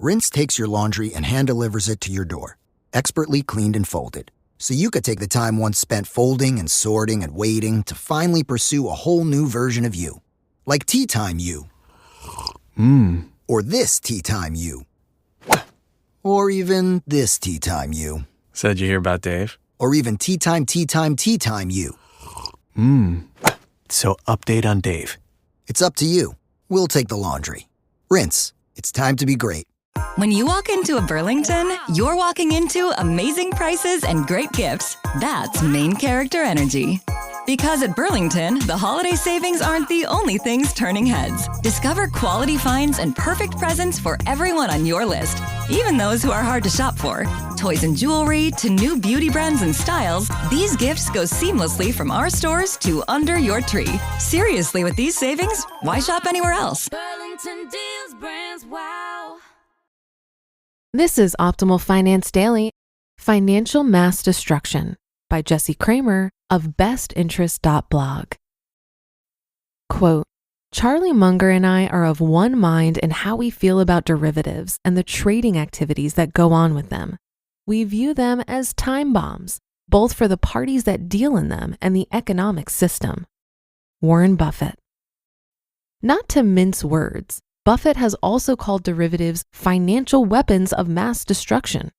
Rinse takes your laundry and hand-delivers it to your door, expertly cleaned and folded. So you could take the time once spent folding and sorting and waiting to finally pursue a whole new version of you. Like Tea Time You. Or this Tea Time You. Or even this Tea Time You. So did you hear about Dave? Or even Tea Time You. So update on Dave. It's up to you. We'll take the laundry. Rinse. It's time to be great. When you walk into a Burlington, you're walking into amazing prices and great gifts. That's main character energy. Because at Burlington, the holiday savings aren't the only things turning heads. Discover quality finds and perfect presents for everyone on your list, even those who are hard to shop for. Toys and jewelry to new beauty brands and styles, these gifts go seamlessly from our stores to under your tree. Seriously, with these savings, why shop anywhere else? Burlington deals, brands, wow. This is Optimal Finance Daily, Financial Mass Destruction by Jesse Cramer of bestinterest.blog. Quote, Charlie Munger and I are of one mind in how we feel about derivatives and the trading activities that go on with them. We view them as time bombs, both for the parties that deal in them and the economic system. Warren Buffett. Not to mince words, Buffett has also called derivatives financial weapons of mass destruction.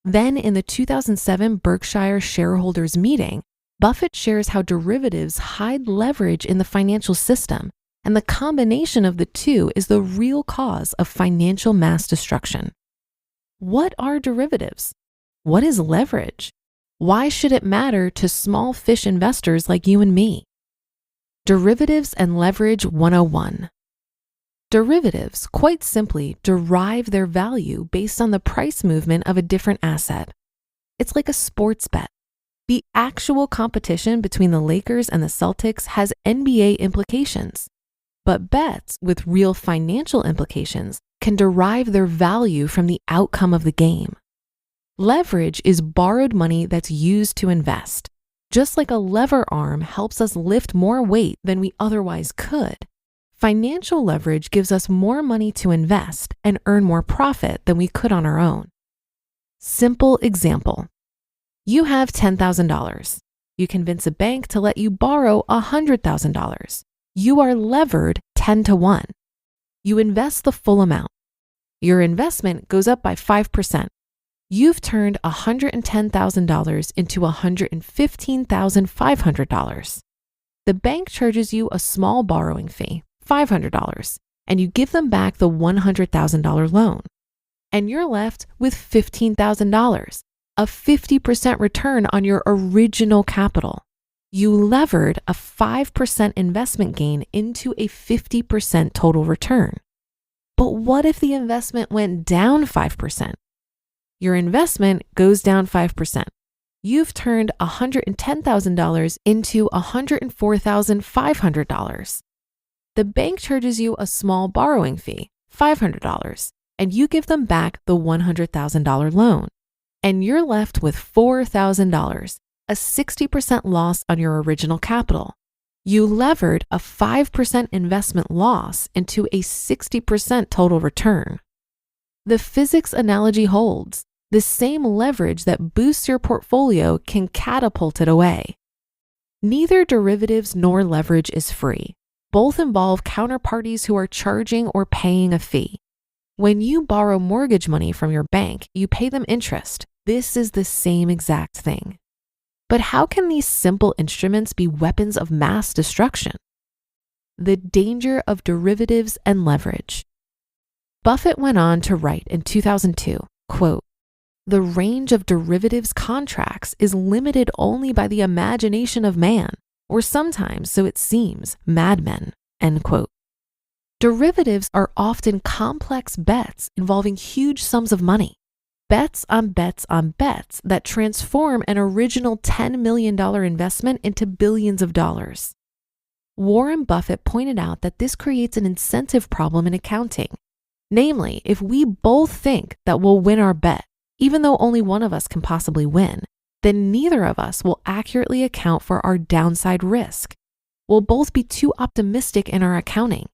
Then in the 2007 Berkshire shareholders meeting, Buffett shares how derivatives hide leverage in the financial system, and the combination of the two is the real cause of financial mass destruction. What are derivatives? What is leverage? Why should it matter to small fish investors like you and me? Derivatives and Leverage 101. Derivatives, quite simply, derive their value based on the price movement of a different asset. It's like a sports bet. The actual competition between the Lakers and the Celtics has NBA implications, but bets with real financial implications can derive their value from the outcome of the game. Leverage is borrowed money that's used to invest. Just like a lever arm helps us lift more weight than we otherwise could, financial leverage gives us more money to invest and earn more profit than we could on our own. Simple example. You have $10,000. You convince a bank to let you borrow $100,000. You are levered 10 to 1. You invest the full amount. Your investment goes up by 5%. You've turned $110,000 into $115,500. The bank charges you a small borrowing fee, $500, and you give them back the $100,000 loan. And you're left with $15,000, a 50% return on your original capital. You levered a 5% investment gain into a 50% total return. But what if the investment went down 5%? Your investment goes down 5%. You've turned $110,000 into $104,500. The bank charges you a small borrowing fee, $500, and you give them back the $100,000 loan. And you're left with $4,000, a 60% loss on your original capital. You levered a 5% investment loss into a 60% total return. The physics analogy holds. The same leverage that boosts your portfolio can catapult it away. Neither derivatives nor leverage is free. Both involve counterparties who are charging or paying a fee. When you borrow mortgage money from your bank, you pay them interest. This is the same exact thing. But how can these simple instruments be weapons of mass destruction? The danger of derivatives and leverage. Buffett went on to write in 2002, quote, "The range of derivatives contracts is limited only by the imagination of man, or sometimes, so it seems, madmen," end quote. Derivatives are often complex bets involving huge sums of money. Bets on bets on bets that transform an original $10 million investment into billions of dollars. Warren Buffett pointed out that this creates an incentive problem in accounting. Namely, if we both think that we'll win our bet, even though only one of us can possibly win, then neither of us will accurately account for our downside risk. We'll both be too optimistic in our accounting.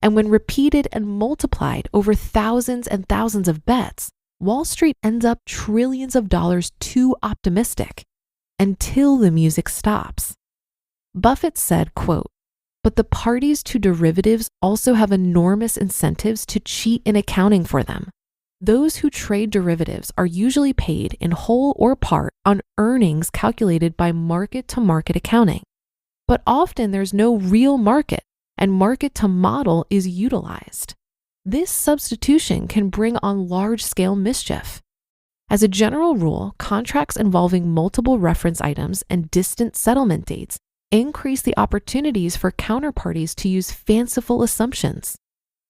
And when repeated and multiplied over thousands and thousands of bets, Wall Street ends up trillions of dollars too optimistic until the music stops. Buffett said, quote, "But the parties to derivatives also have enormous incentives to cheat in accounting for them. Those who trade derivatives are usually paid in whole or part on earnings calculated by market-to-market accounting. But often there's no real market, and market-to-model is utilized. This substitution can bring on large-scale mischief. As a general rule, contracts involving multiple reference items and distant settlement dates increase the opportunities for counterparties to use fanciful assumptions.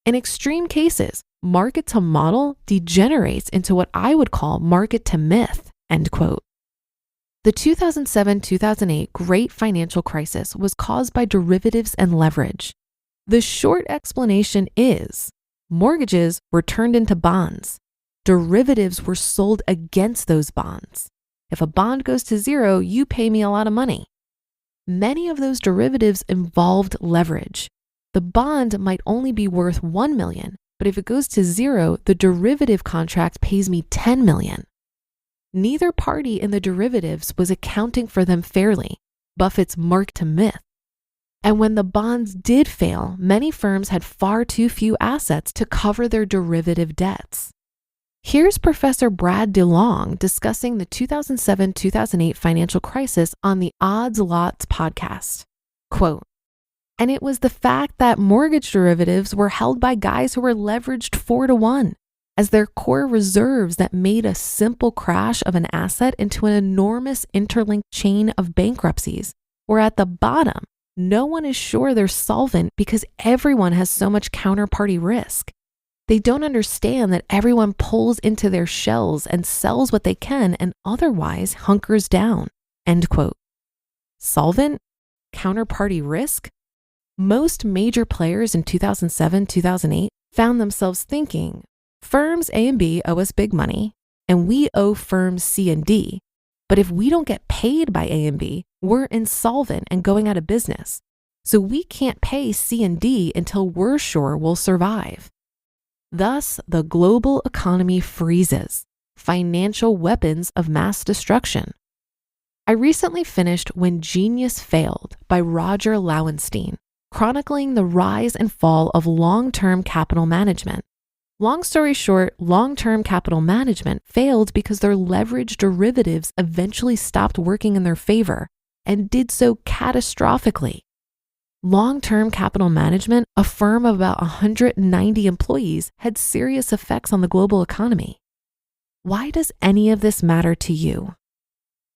In extreme cases, market to model degenerates into what I would call market to myth," end quote. The 2007-2008 Great Financial Crisis was caused by derivatives and leverage. The short explanation is mortgages were turned into bonds. Derivatives were sold against those bonds. If a bond goes to zero, you pay me a lot of money. Many of those derivatives involved leverage. The bond might only be worth $1 million, but if it goes to zero, the derivative contract pays me $10 million. Neither party in the derivatives was accounting for them fairly, Buffett's mark to myth. And when the bonds did fail, many firms had far too few assets to cover their derivative debts. Here's Professor Brad DeLong discussing the 2007-2008 financial crisis on the Odds Lots podcast. Quote, "And it was the fact that mortgage derivatives were held by guys who were leveraged 4-to-1 as their core reserves that made a simple crash of an asset into an enormous interlinked chain of bankruptcies, where at the bottom, no one is sure they're solvent because everyone has so much counterparty risk. They don't understand that everyone pulls into their shells and sells what they can and otherwise hunkers down," end quote. Solvent? Counterparty risk? Most major players in 2007-2008 found themselves thinking, firms A and B owe us big money, and we owe firms C and D. But if we don't get paid by A and B, we're insolvent and going out of business. So we can't pay C and D until we're sure we'll survive. Thus, the global economy freezes, financial weapons of mass destruction. I recently finished When Genius Failed by Roger Lowenstein, chronicling the rise and fall of long-term capital management. Long story short, long-term capital management failed because their leveraged derivatives eventually stopped working in their favor and did so catastrophically. Long-term capital management, a firm of about 190 employees, had serious effects on the global economy. Why does any of this matter to you?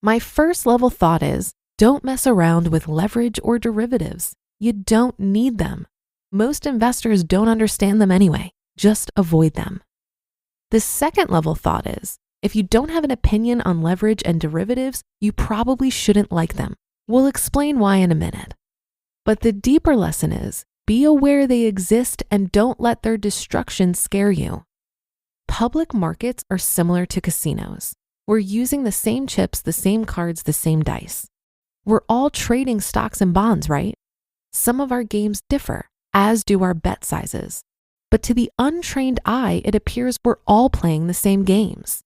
My first level thought is, don't mess around with leverage or derivatives. You don't need them. Most investors don't understand them anyway. Just avoid them. The second level thought is, if you don't have an opinion on leverage and derivatives, you probably shouldn't like them. We'll explain why in a minute. But the deeper lesson is, be aware they exist and don't let their destruction scare you. Public markets are similar to casinos. We're using the same chips, the same cards, the same dice. We're all trading stocks and bonds, right? Some of our games differ, as do our bet sizes. But to the untrained eye, it appears we're all playing the same games.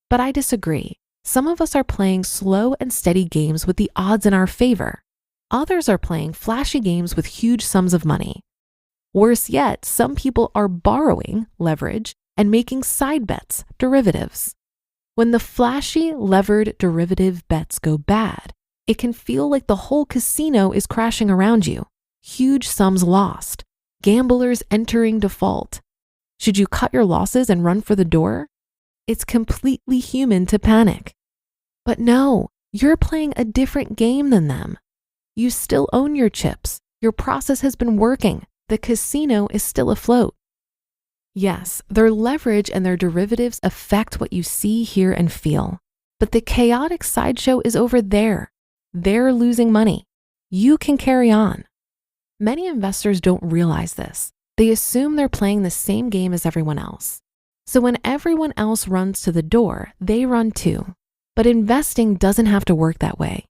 But I disagree. Some of us are playing slow and steady games with the odds in our favor. Others are playing flashy games with huge sums of money. Worse yet, some people are borrowing leverage and making side bets, derivatives. When the flashy, levered derivative bets go bad, it can feel like the whole casino is crashing around you. Huge sums lost. Gamblers entering default. Should you cut your losses and run for the door? It's completely human to panic. But no, you're playing a different game than them. You still own your chips. Your process has been working. The casino is still afloat. Yes, their leverage and their derivatives affect what you see, hear, and feel. But the chaotic sideshow is over there. They're losing money. You can carry on. Many investors don't realize this. They assume they're playing the same game as everyone else. So when everyone else runs to the door, they run too. But investing doesn't have to work that way.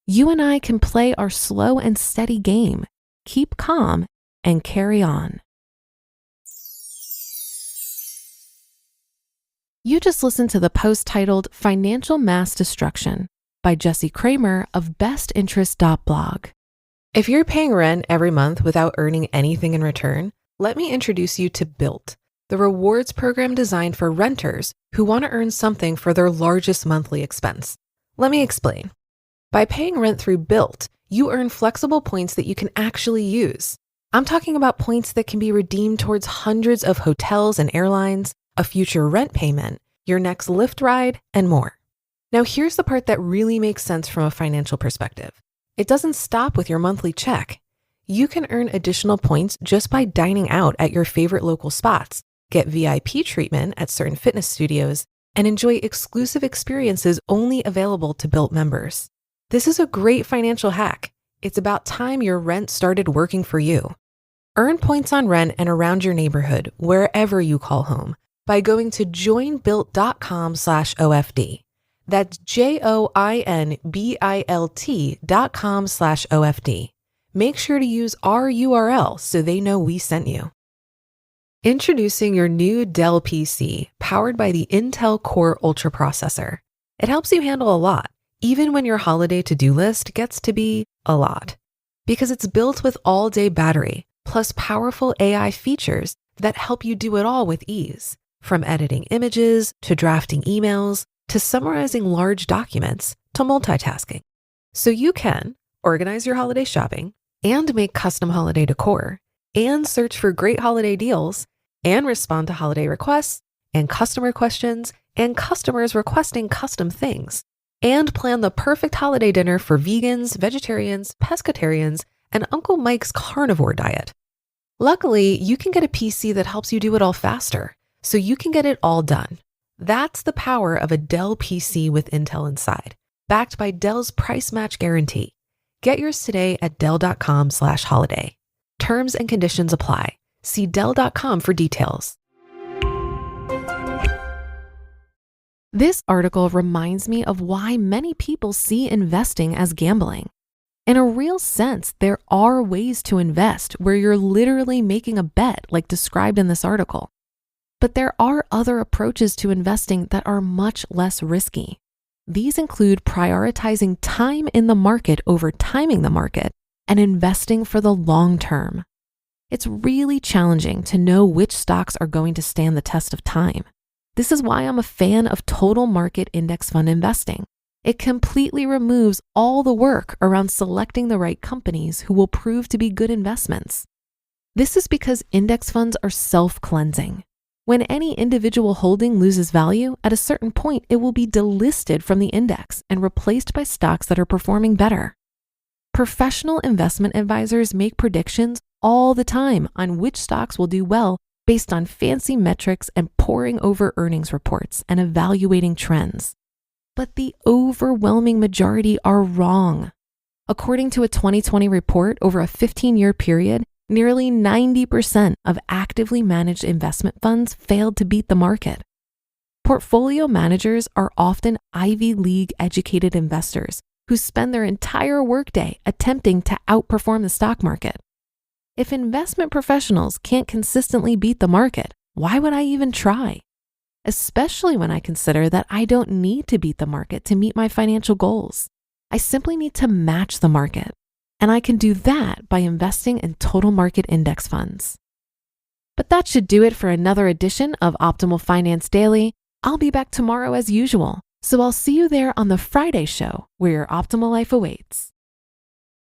You and I can play our slow and steady game, keep calm, and carry on. You just listened to the post titled Financial Mass Destruction by Jesse Cramer of bestinterest.blog. If you're paying rent every month without earning anything in return, let me introduce you to Built, the rewards program designed for renters who want to earn something for their largest monthly expense. Let me explain. By paying rent through Built, you earn flexible points that you can actually use. I'm talking about points that can be redeemed towards hundreds of hotels and airlines, a future rent payment, your next Lyft ride, and more. Now here's the part that really makes sense from a financial perspective. It doesn't stop with your monthly check. You can earn additional points just by dining out at your favorite local spots, get VIP treatment at certain fitness studios, and enjoy exclusive experiences only available to Built members. This is a great financial hack. It's about time your rent started working for you. Earn points on rent and around your neighborhood, wherever you call home, by going to joinbuilt.com/OFD. That's joinbilt.com/OFD. Make sure to use our URL so they know we sent you. Introducing your new Dell PC, powered by the Intel Core Ultra processor. It helps you handle a lot, even when your holiday to-do list gets to be a lot. Because it's built with all-day battery, plus powerful AI features that help you do it all with ease. From editing images, to drafting emails, to summarizing large documents, to multitasking. So you can organize your holiday shopping, and make custom holiday decor, and search for great holiday deals, and respond to holiday requests, and customer questions, and customers requesting custom things, and plan the perfect holiday dinner for vegans, vegetarians, pescatarians, and Uncle Mike's carnivore diet. Luckily, you can get a PC that helps you do it all faster, so you can get it all done. That's the power of a Dell PC with Intel inside, backed by Dell's price match guarantee. Get yours today at Dell.com/holiday. Terms and conditions apply. See Dell.com for details. This article reminds me of why many people see investing as gambling. In a real sense, there are ways to invest where you're literally making a bet like described in this article. But there are other approaches to investing that are much less risky. These include prioritizing time in the market over timing the market and investing for the long term. It's really challenging to know which stocks are going to stand the test of time. This is why I'm a fan of total market index fund investing. It completely removes all the work around selecting the right companies who will prove to be good investments. This is because index funds are self-cleansing. When any individual holding loses value, at a certain point, it will be delisted from the index and replaced by stocks that are performing better. Professional investment advisors make predictions all the time on which stocks will do well based on fancy metrics and poring over earnings reports and evaluating trends. But the overwhelming majority are wrong. According to a 2020 report over a 15-year period, nearly 90% of actively managed investment funds failed to beat the market. Portfolio managers are often Ivy League educated investors who spend their entire workday attempting to outperform the stock market. If investment professionals can't consistently beat the market, why would I even try? Especially when I consider that I don't need to beat the market to meet my financial goals. I simply need to match the market. And I can do that by investing in total market index funds. But that should do it for another edition of Optimal Finance Daily. I'll be back tomorrow as usual, so I'll see you there on the Friday show where your optimal life awaits.